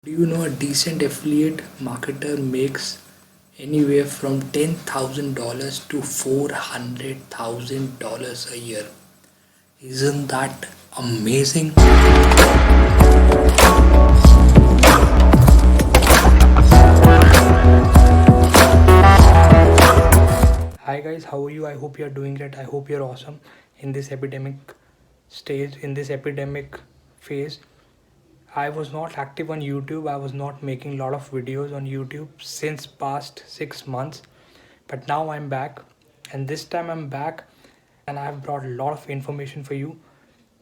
Do you know a decent affiliate marketer makes anywhere from $10,000 to $400,000 a year? Isn't that amazing? Hi guys, how are you? I hope you're doing great. I hope you're awesome in this epidemic phase. I was not active on YouTube. I was not making a lot of videos on YouTube since past 6 months. But now I'm back, and this time I'm back and I've brought a lot of information for you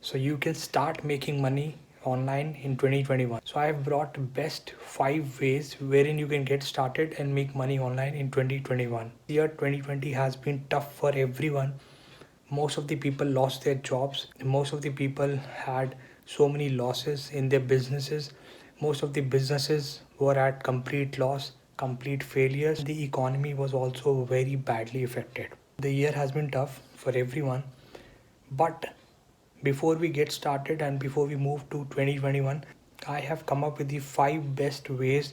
so you can start making money online in 2021. So I've brought best 5 ways wherein you can get started and make money online in 2021. Year 2020 has been tough for everyone. Most of the people lost their jobs. Most of the people had so many losses in their businesses. Most of the businesses were at complete loss, complete failures. The economy was also very badly affected. The year has been tough for everyone, but before we get started and before we move to 2021, I have come up with the 5 best ways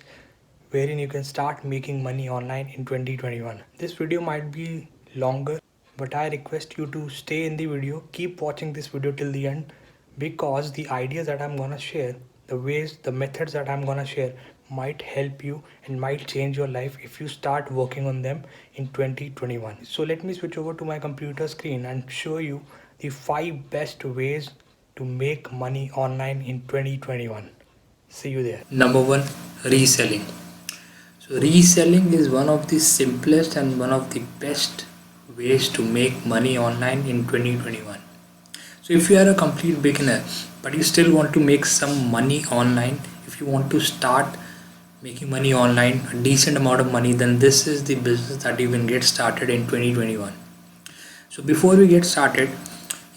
wherein you can start making money online in 2021. This video might be longer, but I request you to stay in the video, keep watching this video till the end, because the ideas that I'm gonna share, the ways, the methods that I'm gonna share might help you and might change your life if you start working on them in 2021. So let me switch over to my computer screen and show you the 5 best ways to make money online in 2021. See you there. Number 1, reselling. So reselling is one of the simplest and one of the best ways to make money online in 2021. So if you are a complete beginner but you still want to make some money online, if you want to start making money online, a decent amount of money, then this is the business that you can get started in 2021. So before we get started,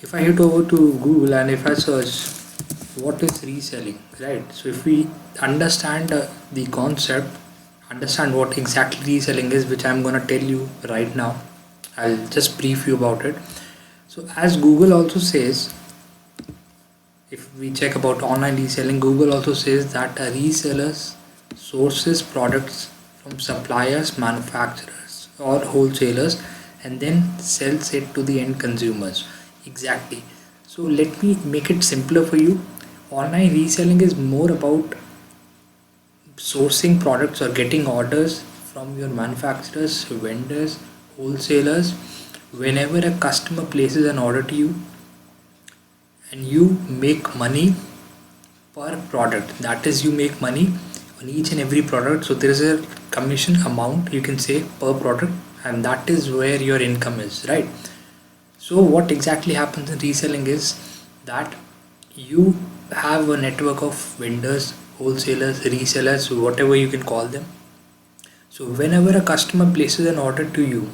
if I head over to Google and if I search what is reselling, right? So if we understand the concept, understand what exactly reselling is, which I'm gonna tell you right now, I'll just brief you about it. So as Google also says, if we check about online reselling, Google also says that a reseller sources products from suppliers, manufacturers or wholesalers and then sells it to the end consumers. Exactly. So let me make it simpler for you. Online reselling is more about sourcing products or getting orders from your manufacturers, vendors, wholesalers. Whenever a customer places an order to you and you make money per product, that is, you make money on each and every product. So there is a commission amount, you can say, per product, and that is where your income is, right? So what exactly happens in reselling is that you have a network of vendors, wholesalers, resellers, whatever you can call them. So whenever a customer places an order to you,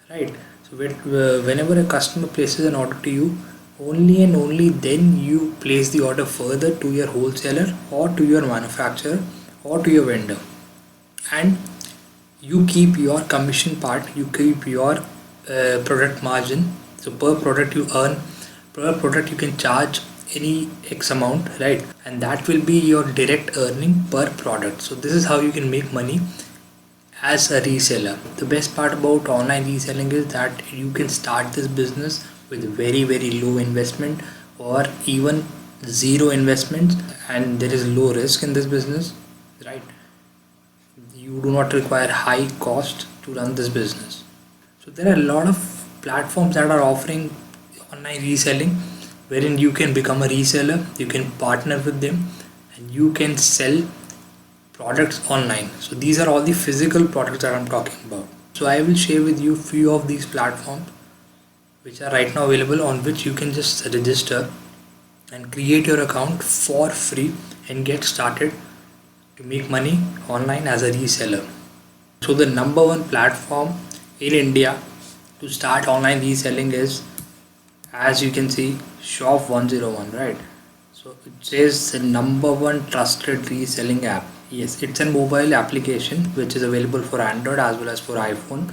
right? So whenever a customer places an order to you, only and only then you place the order further to your wholesaler or to your manufacturer or to your vendor, and you keep your commission part, you keep your product margin. So per product you earn, per product you can charge any X amount, right? And that will be your direct earning per product. So this is how you can make money as a reseller. The best part about online reselling is that you can start this business with very low investment or even zero investment, and there is low risk in this business, right? You do not require high cost to run this business. So there are a lot of platforms that are offering online reselling wherein you can become a reseller, you can partner with them, and you can sell products online. So these are all the physical products that I'm talking about. So I will share with you few of these platforms which are right now available, on which you can just register and create your account for free and get started to make money online as a reseller. So the number one platform in India to start online reselling is, as you can see, Shop 101, right? So it says the number one trusted reselling app. Yes, it's a mobile application which is available for Android as well as for iPhone.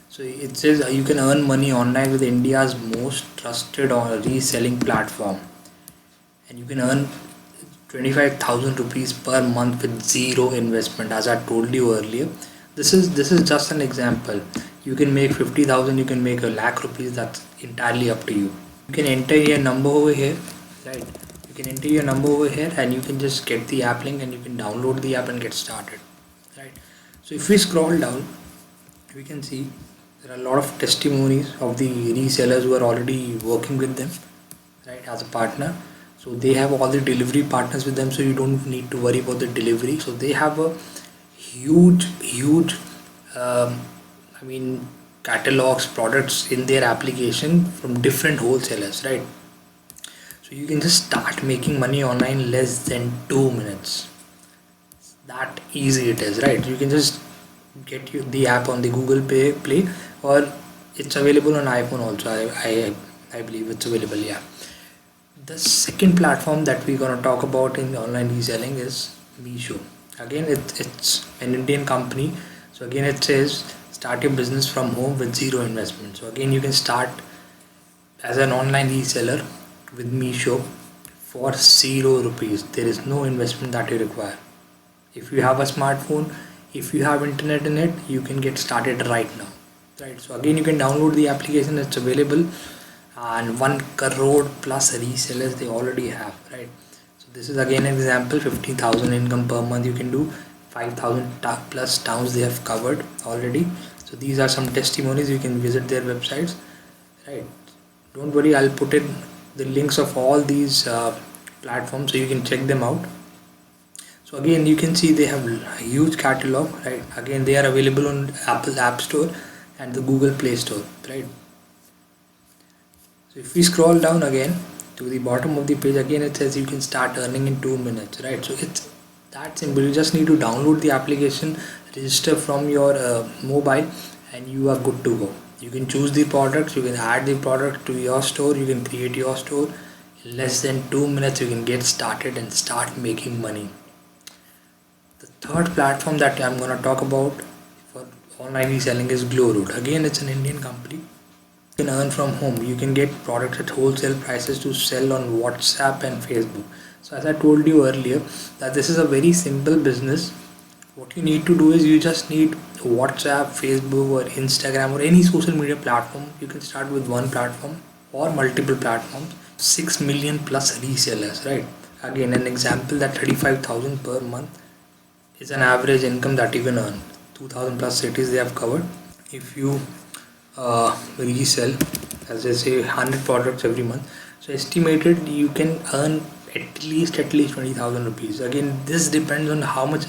So it says you can earn money online with India's most trusted or reselling platform, and you can earn 25,000 rupees per month with zero investment. As I told you earlier, this is just an example. You can make 50,000, you can make a lakh rupees. That's entirely up to you. You can enter your number over here, right? You can enter your number over here, and you can just get the app link, and you can download the app and get started, right? So if we scroll down, we can see there are a lot of testimonies of the resellers who are already working with them, right, as a partner. So they have all the delivery partners with them, so you don't need to worry about the delivery. So they have a huge I mean catalogs, products in their application from different wholesalers, right? So you can just start making money online less than 2 minutes. That easy it is, right? You can just get you the app on the Google Play, or it's available on iPhone also. I believe it's available, yeah. The second platform that we're gonna talk about in online reselling is Meesho. Again, it's an Indian company. So again, it says start your business from home with zero investment. So again, you can start as an online reseller with Meesho for 0 rupees. There is no investment that you require. If you have a smartphone, if you have internet in it, you can get started right now, right? So again, you can download the application. It's available, and 1 crore plus resellers they already have, right? So this is again an example. 50,000 income per month you can do. 5,000 plus towns they have covered already. So these are some testimonies. You can visit their websites, right? Don't worry, I'll put in the links of all these platforms so you can check them out. So again, you can see they have a huge catalog, right? Again, they are available on Apple App Store and the Google Play Store, right? So if we scroll down again to the bottom of the page, again it says you can start earning in 2 minutes, right? So it's that simple. You just need to download the application, register from your mobile, and you are good to go. You can choose the products, you can add the product to your store, you can create your store. In less than 2 minutes, you can get started and start making money. The third platform that I'm going to talk about for online reselling is Glowroot. Again, it's an Indian company. You can earn from home. You can get products at wholesale prices to sell on WhatsApp and Facebook. So as I told you earlier, that this is a very simple business. What you need to do is you just need WhatsApp, Facebook, or Instagram, or any social media platform. You can start with one platform or multiple platforms. 6 million plus resellers, right? Again, an example that 35,000 per month is an average income that you can earn. 2,000 plus cities they have covered. If you resell, as I say, 100 products every month, so estimated you can earn at least 20,000 rupees. Again, this depends on how much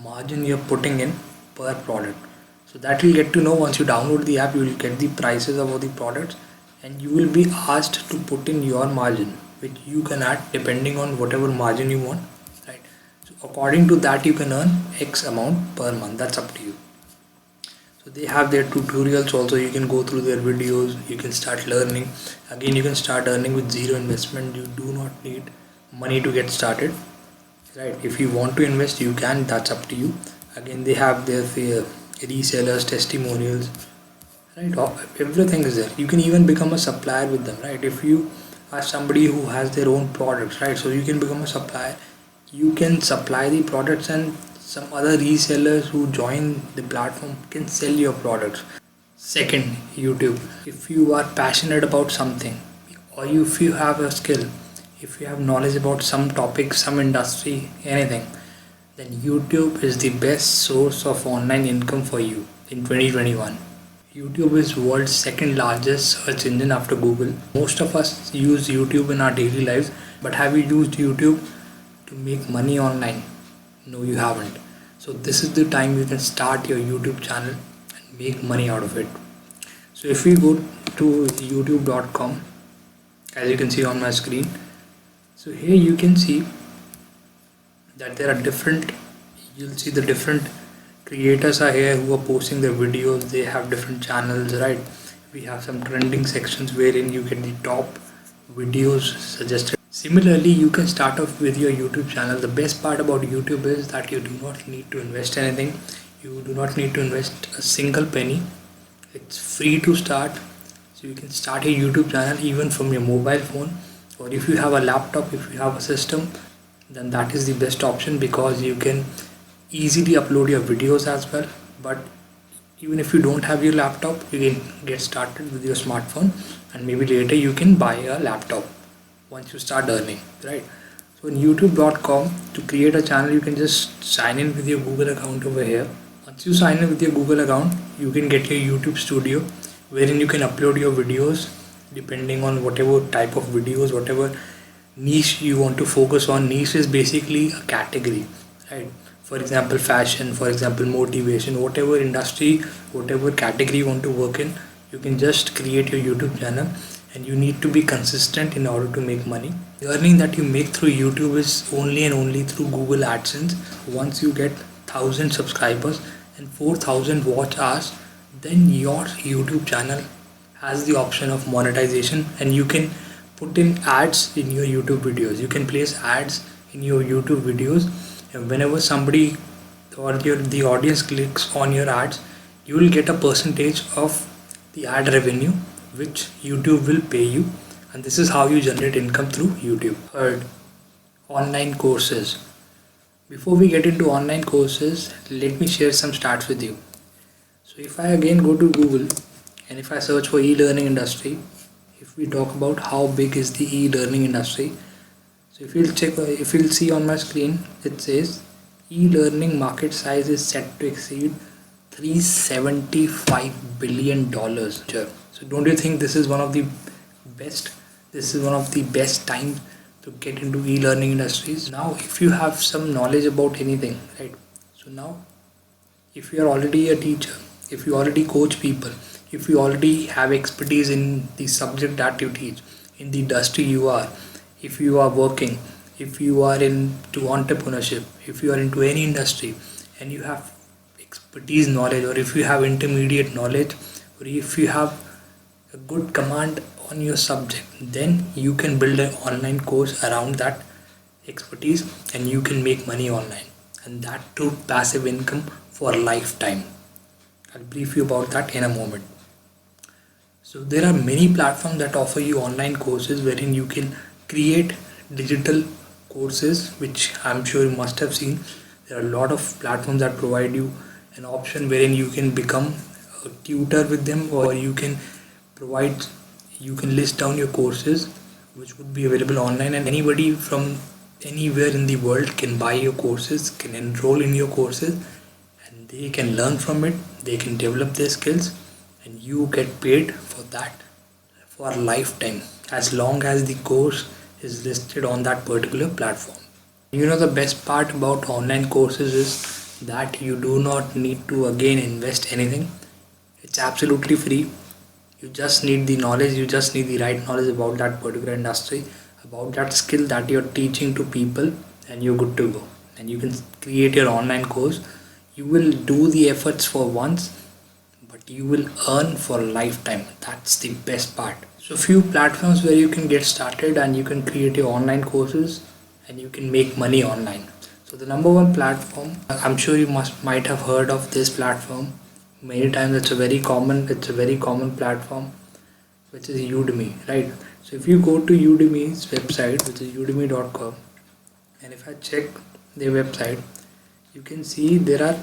margin you're putting in per product. So that you'll get to know once you download the app. You will get the prices of all the products, and you will be asked to put in your margin, which you can add depending on whatever margin you want, right? So according to that, you can earn X amount per month. That's up to you. So they have their tutorials also. You can go through their videos, you can start learning. Again, you can start earning with zero investment. You do not need money to get started, right? If you want to invest, you can. That's up to you. Again, they have their resellers, testimonials, right? Everything is there. You can even become a supplier with them, right? If you are somebody who has their own products, right, so you can become a supplier. You can supply the products, and some other resellers who join the platform can sell your products. Second, YouTube. If you are passionate about something, or if you have a skill, if you have knowledge about some topic, some industry, anything, then YouTube is the best source of online income for you in 2021. YouTube is world's second largest search engine after Google. Most of us use YouTube in our daily lives, but have you used YouTube to make money online? No, you haven't. So this is the time you can start your YouTube channel and make money out of it. So if we go to youtube.com, as you can see on my screen, so here you can see that there are different, you'll see the different creators are here who are posting their videos. They have different channels, right? We have some trending sections wherein you get the top videos suggested. Similarly, you can start off with your YouTube channel. The best part about YouTube is that you do not need to invest anything. You do not need to invest a single penny. It's free to start. So you can start a YouTube channel even from your mobile phone, or if you have a laptop, if you have a system, then that is the best option, because you can easily upload your videos as well. But even if you don't have your laptop, you can get started with your smartphone, and maybe later you can buy a laptop once you start earning, right? So in youtube.com, to create a channel, you can just sign in with your Google account over here. Once you sign in with your Google account, you can get your YouTube studio, wherein you can upload your videos depending on whatever type of videos, whatever niche you want to focus on. Niche is basically a category, right? For example, fashion, for example, motivation, whatever industry, whatever category you want to work in, you can just create your YouTube channel, and you need to be consistent in order to make money. The earning that you make through YouTube is only and only through Google AdSense. Once you get 1,000 subscribers and 4,000 watch hours, then your YouTube channel has the option of monetization, and you can put in ads in your YouTube videos. You can place ads in your YouTube videos, and whenever somebody or the audience clicks on your ads, you will get a percentage of the ad revenue which YouTube will pay you, and this is how you generate income through YouTube. Third, online courses. Before we get into online courses, let me share some stats with you. So if I again go to Google and if I search for e-learning industry, if we talk about how big is the e-learning industry, so if you'll see on my screen, it says e-learning market size is set to exceed $375 billion. So don't you think this is one of the best? This is one of the best times to get into e-learning industries. Now, if you have some knowledge about anything, right? So now, if you are already a teacher, if you already coach people, if you already have expertise in the subject that you teach, in the industry you are, if you are working, if you are into entrepreneurship, if you are into any industry, and you have expertise knowledge, or if you have intermediate knowledge, or if you have a good command on your subject, then you can build an online course around that expertise, and you can make money online, and that too passive income for a lifetime. I'll brief you about that in a moment. So there are many platforms that offer you online courses wherein you can create digital courses, which I'm sure you must have seen. There are a lot of platforms that provide you an option wherein you can become a tutor with them, or you can list down your courses which would be available online, and anybody from anywhere in the world can buy your courses, can enroll in your courses, and they can learn from it, they can develop their skills, and you get paid for that for a lifetime, as long as the course is listed on that particular platform. You know, the best part about online courses is that you do not need to again invest anything. It's absolutely free. You just need the knowledge, you just need the right knowledge about that particular industry, about that skill that you're teaching to people, and you're good to go. And you can create your online course. You will do the efforts for once, but you will earn for a lifetime. That's the best part. So few platforms where you can get started and you can create your online courses and you can make money online. So the number one platform, I'm sure you might have heard of this platform many times. It's a very common platform, which is Udemy, right? So if you go to Udemy's website, which is udemy.com, and if I check their website, you can see there are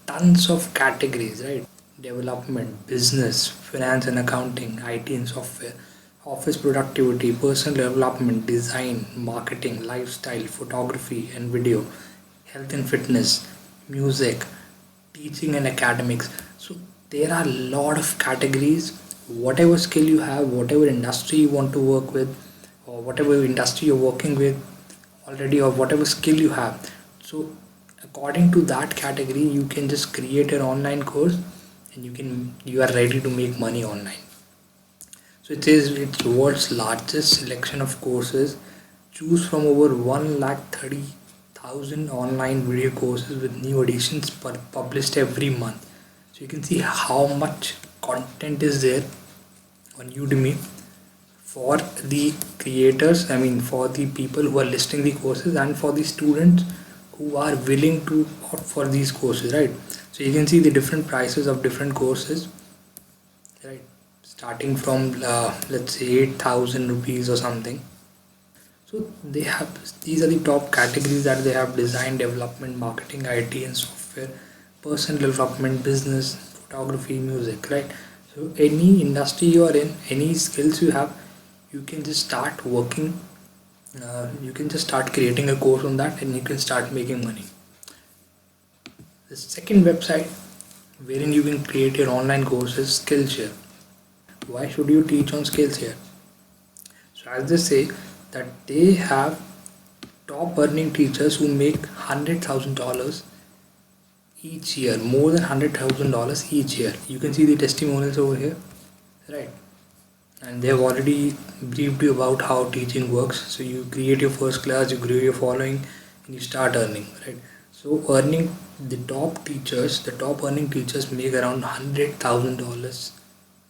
tons of categories, right? Development, business, finance and accounting, IT and software, office productivity, personal development, design, marketing, lifestyle, photography and video, health and fitness, music, teaching and academics. So there are a lot of categories. Whatever skill you have, whatever industry you want to work with, or whatever industry you're working with already, or whatever skill you have, so according to that category you can just create an online course, and you are ready to make money online. So it says it's world's largest selection of courses. Choose from over 1,30,000 online video courses with new editions published every month. So you can see how much content is there on Udemy for the creators, I mean for the people who are listing the courses, and for the students who are willing to opt for these courses, right? So you can see the different prices of different courses, right? Starting from let's say 8,000 rupees or something. So they have, these are the top categories that they have: design, development, marketing, IT and software, personal development, business, photography, music, right? So any industry you are in, any skills you have, you can just start working. You can just start creating a course on that, and you can start making money. The second website wherein you can create your online course is Skillshare. Why should you teach on Skillshare? So as they say that they have top earning teachers who make $100,000 each year, more than $100,000 each year. You can see the testimonials over here, right? And they have already briefed you about how teaching works. So you create your first class, you grow your following, and you start earning, right? So earning, the top earning teachers make around $100,000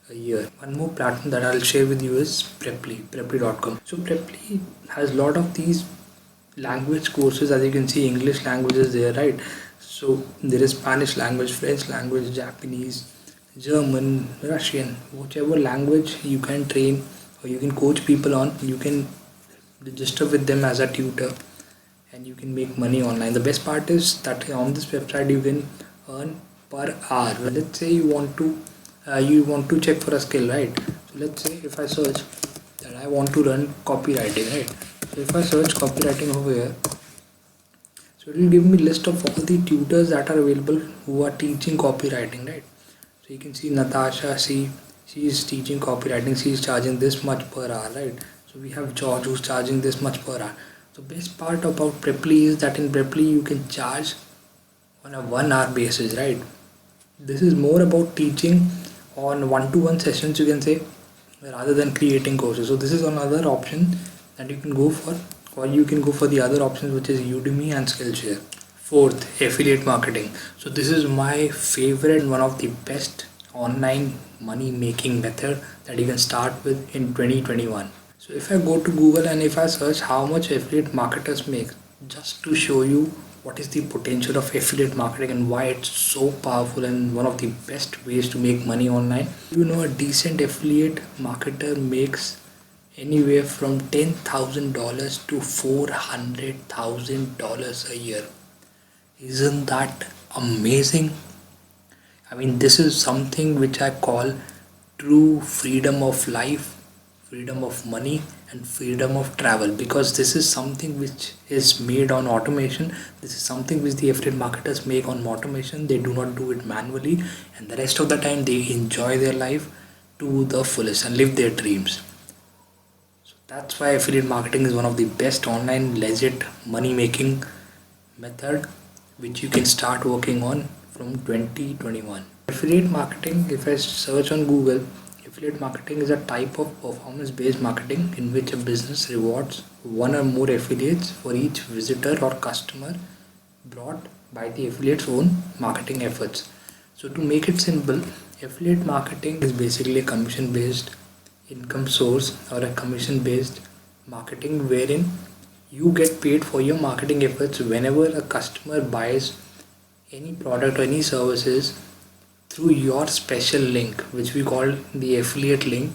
a year. One more platform that I'll share with you is Preply.com. So Preply has a lot of these language courses. As you can see, English language is there, right? So there is Spanish language, French language, Japanese, German, Russian, whichever language you can train or you can coach people on. You can register with them as a tutor and you can make money online. The best part is that on this website you can earn per hour. Let's say you want to check for a skill, right? So let's say if I search that I want to learn copywriting, right? So if I search copywriting over here, so it will give me list of all the tutors that are available who are teaching copywriting, right? So you can see Natasha, she is teaching copywriting, she is charging this much per hour, right? So we have George who's charging this much per hour. So best part about Preply is that in Preply you can charge on a 1 hour basis, right? This is more about teaching on one-to-one sessions, you can say, rather than creating courses. So this is another option that you can go for, or you can go for the other options, which is Udemy and Skillshare. Fourth, affiliate marketing. So this is my favorite and one of the best online money making method that you can start with in 2021. So if I go to Google and if I search how much affiliate marketers make, just to show you what is the potential of affiliate marketing and why it's so powerful and one of the best ways to make money online. You know, a decent affiliate marketer makes anywhere from $10,000 to $400,000 a year. Isn't that amazing? I mean, this is something which I call true freedom of life, freedom of money, and freedom of travel, because this is something which is made on automation. This is something which the affiliate marketers make on automation. They do not do it manually, and the rest of the time they enjoy their life to the fullest and live their dreams. So that's why affiliate marketing is one of the best online legit money making method which you can start working on from 2021. Affiliate marketing, if I search on Google, affiliate marketing is a type of performance based marketing in which a business rewards one or more affiliates for each visitor or customer brought by the affiliate's own marketing efforts. So to make it simple, affiliate marketing is basically a commission based income source or a commission based marketing wherein you get paid for your marketing efforts whenever a customer buys any product or any services through your special link, which we call the affiliate link.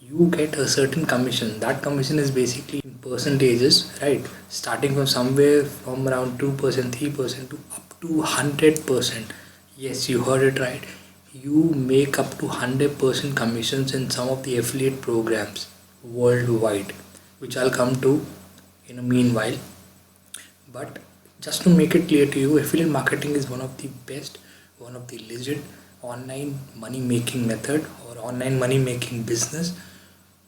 You get a certain commission. That commission is basically in percentages, right? Starting from somewhere from around 2%, 3% to up to 100%. Yes, you heard it right. You make up to 100% commissions in some of the affiliate programs worldwide, which I'll come to in a meanwhile. But just to make it clear to you, affiliate marketing is one of the best, one of the legit online money making method or online money making business,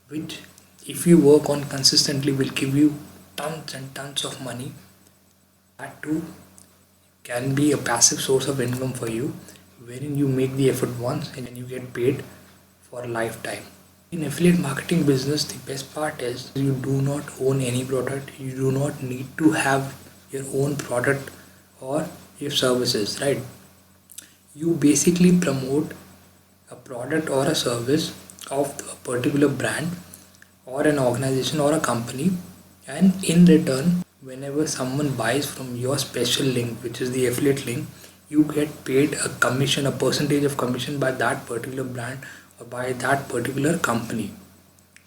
which if you work on consistently will give you tons and tons of money. That too can be a passive source of income for you, wherein you make the effort once and you get paid for a lifetime. In affiliate marketing business, the best part is you do not own any product. You do not need to have your own product or your services, right? You basically promote a product or a service of a particular brand or an organization or a company, and in return, whenever someone buys from your special link, which is the affiliate link, you get paid a commission, a percentage of commission by that particular brand by that particular company,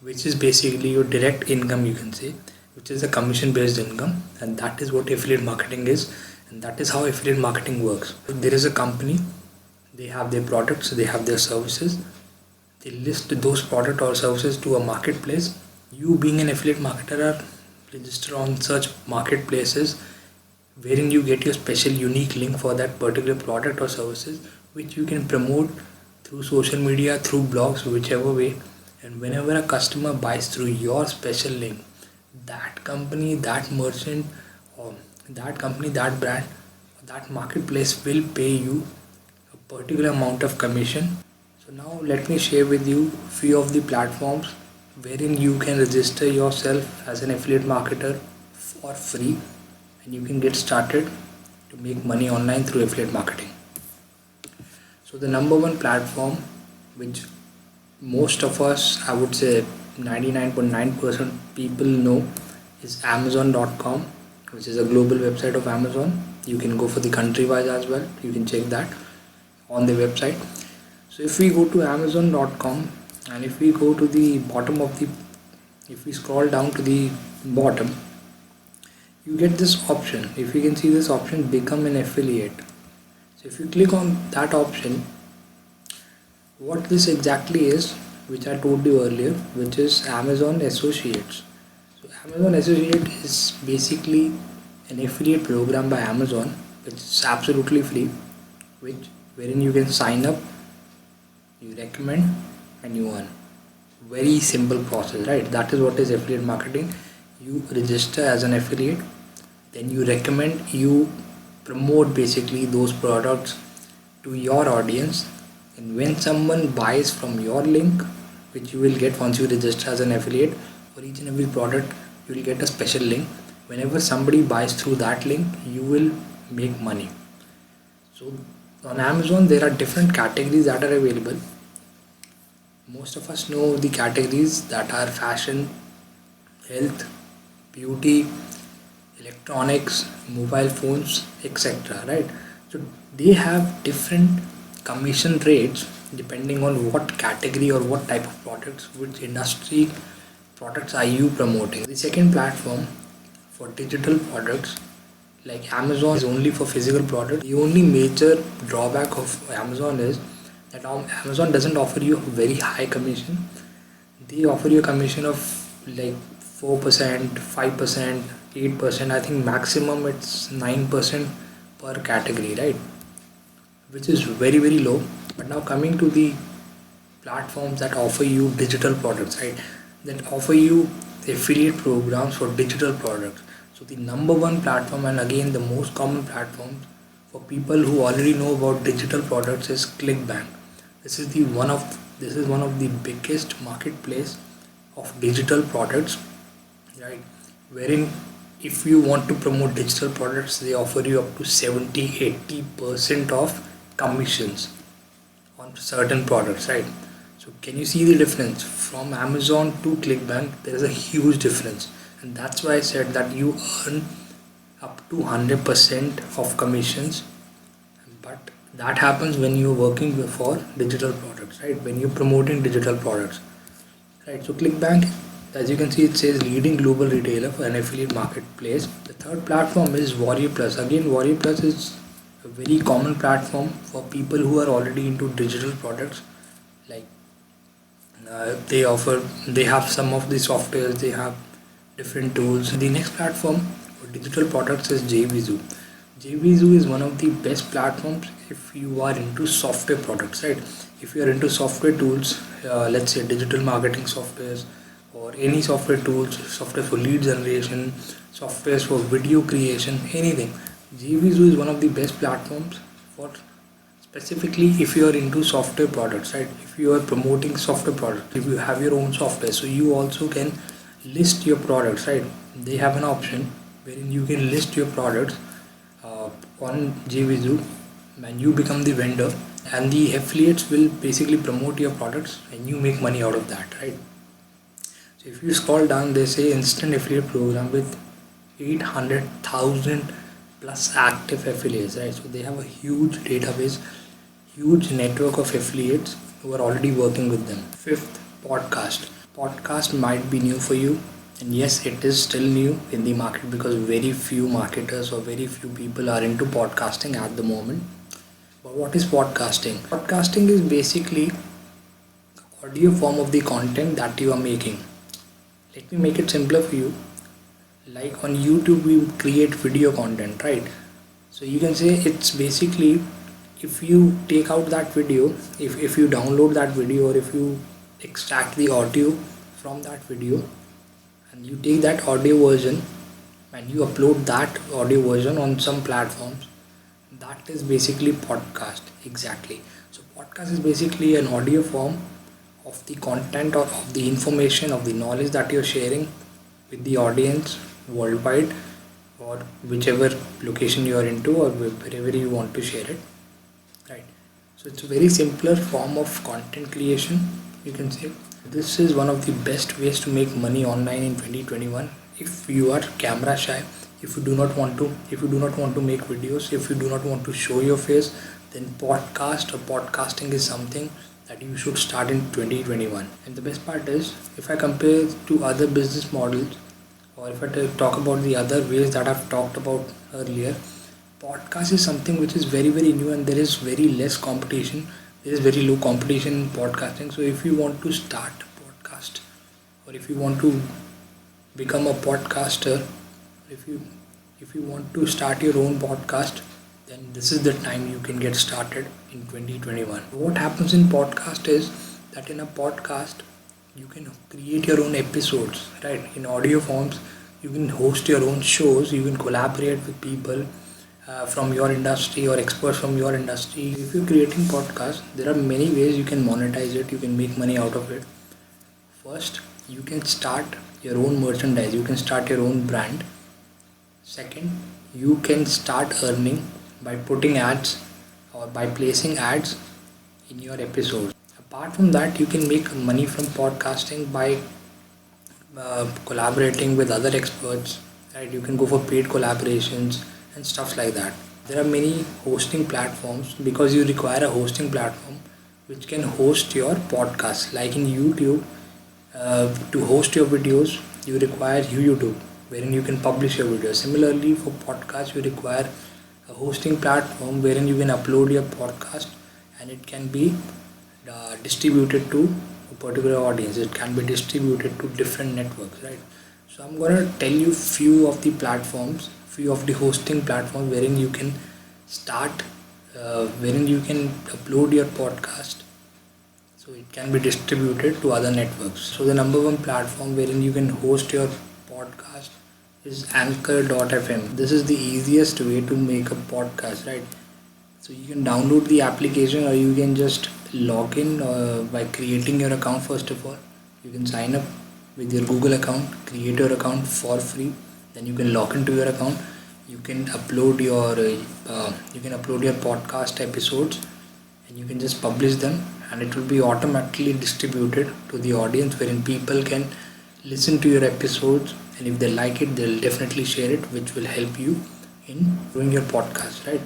which is basically your direct income, you can say. which is a commission based income, and that is what affiliate marketing is, and that is how affiliate marketing works. If there is a company, they have their products, they have their services, they list those product or services to a marketplace. You being an affiliate marketer are registered on such marketplaces wherein you get your special unique link for that particular product or services, which you can promote through social media, through blogs, whichever way. And whenever a customer buys through your special link, that company, that merchant, or that company, that brand, that marketplace will pay you a particular amount of commission. So now let me share with you few of the platforms wherein you can register yourself as an affiliate marketer for free, and you can get started to make money online through affiliate marketing. So the number one platform which most of us, I would say 99.9% people know, is Amazon.com, which is a global website of Amazon. You can go for the country wise as well. You can check that on the website. So if we go to Amazon.com, and if we go to the bottom of the, if we scroll down to the bottom, you get this option. If you can see this option, become an affiliate. So if you click on that option, what this exactly is, which I told you earlier, which is Amazon Associates. So Amazon Associate is basically an affiliate program by Amazon, which is absolutely free, which wherein you can sign up, you recommend, and you earn. Very simple process, right? That is what is affiliate marketing. You register as an affiliate, then you recommend, you promote basically those products to your audience, and when someone buys from your link, which you will get once you register as an affiliate, for each and every product you will get a special link. Whenever somebody buys through that link, you will make money. So on Amazon there are different categories that are available. Most of us know the categories that are fashion, health, beauty, electronics, mobile phones, etc. Right? So they have different commission rates depending on what category or what type of products, which industry products are you promoting. The second platform for digital products, like Amazon is only for physical products. The only major drawback of Amazon is that Amazon doesn't offer you a very high commission. They offer you a commission of like 4%, 5%, 8%. I think maximum it's 9% per category, right? Which is very very low. But now coming to the platforms that offer you digital products, right? That offer you affiliate programs for digital products. So the number one platform, and again the most common platform for people who already know about digital products, is ClickBank. This is one of the biggest marketplace of digital products, right? Wherein if you want to promote digital products, they offer you up to 70-80% of commissions on certain products, right? So can you see the difference from Amazon to ClickBank? There is a huge difference, and that's why I said that you earn up to 100% of commissions. But that happens when you're working for digital products, right? When you're promoting digital products, right? So ClickBank, as you can see, it says leading global retailer for an affiliate marketplace. The third platform is Warrior Plus. Again, Warrior Plus is a very common platform for people who are already into digital products. Like they have some of the softwares, they have different tools. The next platform for digital products is JVZoo. JVZoo is one of the best platforms if you are into software products, right? If you are into software tools, let's say digital marketing softwares, or any software tools, software for lead generation, softwares for video creation, anything. JVZoo is one of the best platforms for, specifically if you are into software products, right? If you are promoting software products, if you have your own software, so you also can list your products, right? They have an option wherein you can list your products on JVZoo, and you become the vendor, and the affiliates will basically promote your products and you make money out of that, right? So if you scroll down, they say instant affiliate program with 800,000 plus active affiliates, right? So they have a huge database, huge network of affiliates who are already working with them. Fifth, podcast. Podcast might be new for you, And yes, it is still new in the market because very few marketers or very few people are into podcasting at the moment. But what is podcasting? Podcasting is basically audio form of the content that you are making. Let me make it simpler for you. Like on YouTube, we create video content, right? So you can say it's basically, if you take out that video, if you download that video, or if you extract the audio from that video and you take that audio version and you upload that audio version on some platforms, that is basically podcast. Exactly. So podcast is basically an audio form of the content or of the information, of the knowledge that you're sharing with the audience worldwide, or whichever location you are into, or wherever you want to share it, right? So it's a very simpler form of content creation, you can say. This is one of the best ways to make money online in 2021. If you are camera shy, if you do not want to make videos, if you do not want to show your face, then podcast or podcasting is something that you should start in 2021. And the best part is, if I compare to other business models, or if I talk about the other ways that I've talked about earlier, podcast is something which is very very new, and there is very less competition. There is very low competition in podcasting. So if you want to start a podcast, or if you want to become a podcaster, if you want to start your own podcast, then this is the time you can get started in 2021. What happens in podcast is that in a podcast you can create your own episodes, right? In audio forms, you can host your own shows, you can collaborate with people from your industry or experts from your industry. If you're creating podcasts, there are many ways you can monetize it, you can make money out of it. First, you can start your own merchandise, you can start your own brand. Second, you can start earning by putting ads or by placing ads in your episodes. Apart from that, you can make money from podcasting by collaborating with other experts, right? You can go for paid collaborations and stuff like that. There are many hosting platforms, because you require a hosting platform which can host your podcast. Like in YouTube, to host your videos, you require YouTube, wherein you can publish your videos. Similarly, for podcasts, you require a hosting platform wherein you can upload your podcast and it can be distributed to a particular audience. It can be distributed to different networks, right? So I'm gonna tell you few of the platforms, few of the hosting platforms wherein you can start, wherein you can upload your podcast so it can be distributed to other networks. So the number one platform wherein you can host your podcast is Anchor.fm. This is the easiest way to make a podcast, right? So you can download the application, or you can just log in by creating your account. First of all, you can sign up with your Google account, create your account for free, then you can log into your account. You can upload your podcast episodes, and you can just publish them, and it will be automatically distributed to the audience, wherein people can listen to your episodes, and if they like it, they'll definitely share it, which will help you in doing your podcast, right?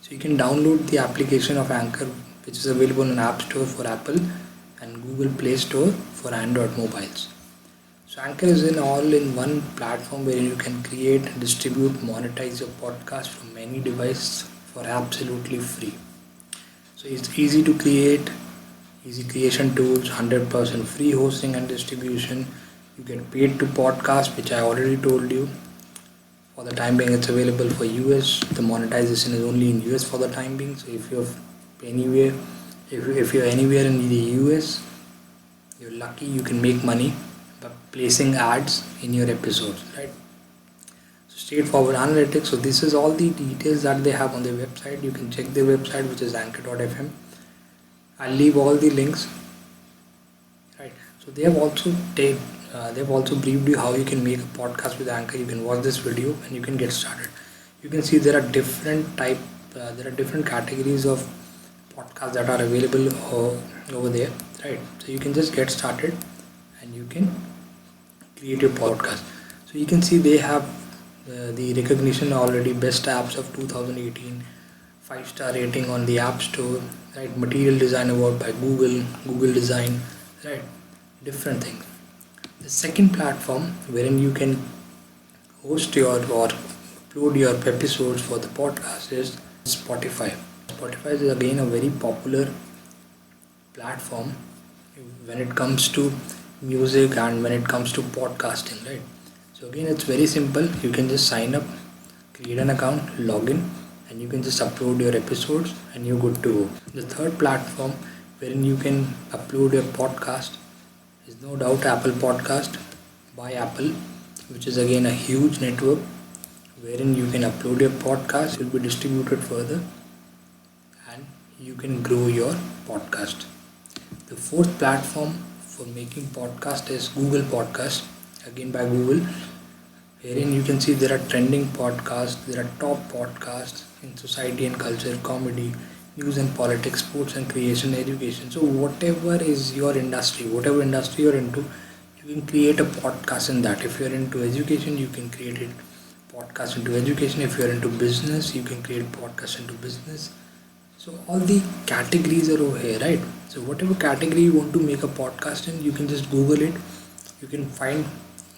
So you can download the application of Anchor, which is available in App Store for Apple and Google Play Store for Android mobiles. So Anchor is an all-in-one platform where you can create, distribute, monetize your podcast from any device for absolutely free. So it's easy to create, easy creation tools, 100% free hosting and distribution. You get paid to podcast, which I already told you. For the time being, it's available for US. The monetization is only in US for the time being. So if you're anywhere, if you're anywhere in the US, you're lucky, you can make money by placing ads in your episodes, right? So straightforward analytics. So this is all the details that they have on their website. You can check their website, which is Anchor.fm. I'll leave all the links, right? So they have also briefed you how you can make a podcast with Anchor. You can watch this video and you can get started. You can see there are different categories of podcasts that are available over there, right? So you can just get started and you can create your podcast. So you can see they have the recognition already, best apps of 2018, 5-star rating on the App Store, right? Material Design Award by Google Design, right? Different things. The second platform wherein you can host your or upload your episodes for the podcast is Spotify. Spotify is again a very popular platform when it comes to music and when it comes to podcasting, right? So again, it's very simple. You can just sign up, create an account, log in, and you can just upload your episodes and you're good to go. The third platform wherein you can upload your podcast is no doubt Apple Podcast by Apple, which is again a huge network wherein you can upload your podcast, will be distributed further, and you can grow your podcast. The fourth platform for making podcast is Google Podcast, again by Google, wherein you can see there are trending podcasts, there are top podcasts in society and culture, comedy, news and politics, sports and creation, education. So whatever is your industry, whatever industry you're into, you can create a podcast in that. If you're into education, you can create it podcast into education. If you're into business, you can create podcast into business. So all the categories are over here, right? So whatever category you want to make a podcast in, you can just Google it. You can find,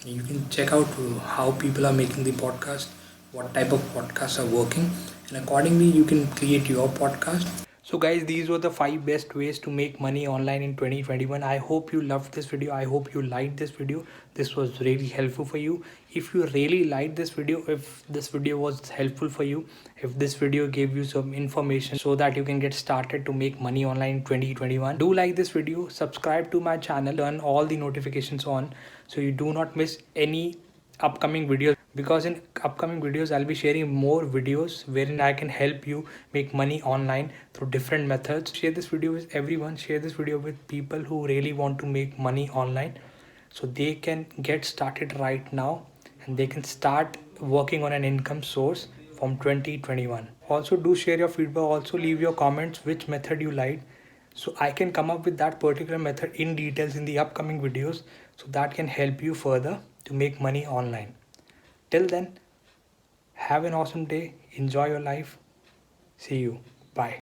you can check out how people are making the podcast, what type of podcasts are working, and accordingly you can create your podcast. So guys, these were the 5 best ways to make money online in 2021. I hope you loved this video. I hope you liked this video. This was really helpful for you. If you really liked this video, if this video was helpful for you, if this video gave you some information so that you can get started to make money online in 2021, do like this video, subscribe to my channel, turn all the notifications on so you do not miss any upcoming videos, because in upcoming videos I'll be sharing more videos wherein I can help you make money online through different methods. Share this video with everyone, share this video with people who really want to make money online so they can get started right now and they can start working on an income source from 2021. Also do share your feedback, also leave your comments which method you like so I can come up with that particular method in details in the upcoming videos, so that can help you further to make money online. Till then, have an awesome day, enjoy your life, see you, bye.